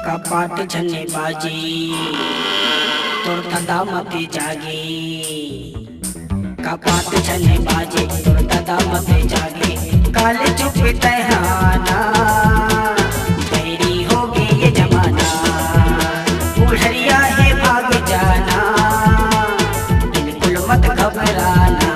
कपाट झन्ने बाजी तोर दादा मते जागे, कपाट झन्ने बाजे तोर दादा मते जागे। काले चुप तहाना बैरी हो गए ये जमाना, बुढ़िया है भाग जाना, बिल्कुल मत घबराना।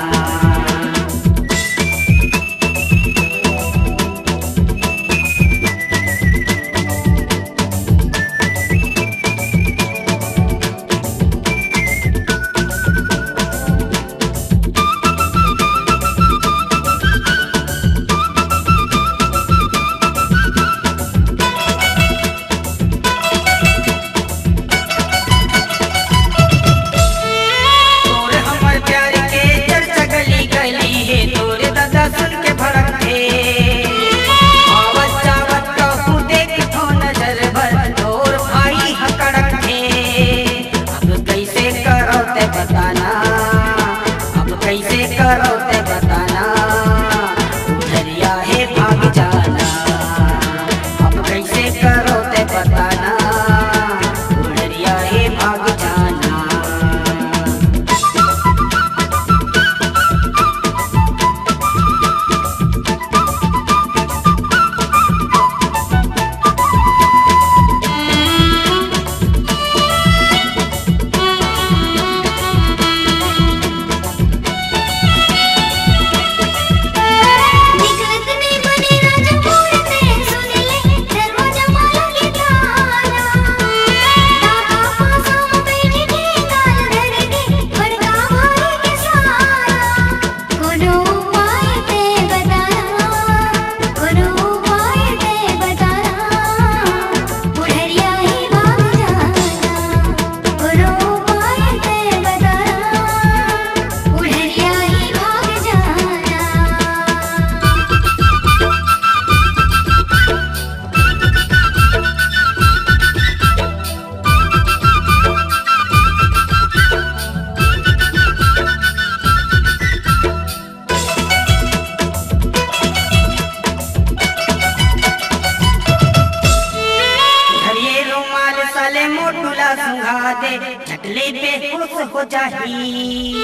झटले पे खुश हो जाही,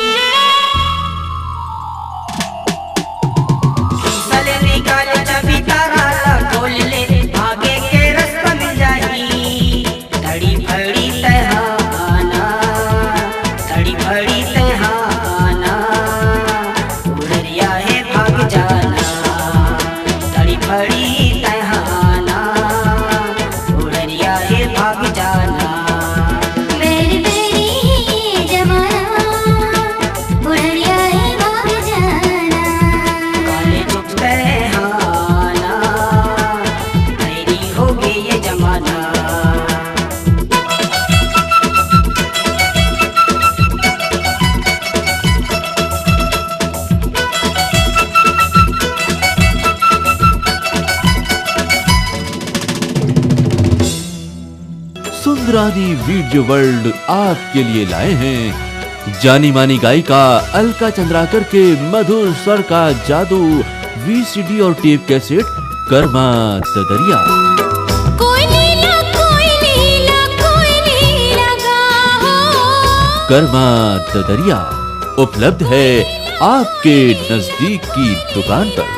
सले निकाल चाबी तारा खोल ले, आगे के रास्ता मिल जाही। धड़ी फड़ी तहाना, धड़ी फड़ी तहाना, बुढ़िया है भाग जाना। धड़ी फड़ी तहाना, बुढ़िया है भाग जाना। सुंदरानी वीडियो वर्ल्ड आपके लिए लाए हैं जानी मानी गायिका अलका चंद्राकर के मधुर स्वर का जादू, वीसीडी और टेप कैसेट कर्मा ददरिया। कर्मा ददरिया उपलब्ध है आपके नजदीक की दुकान पर।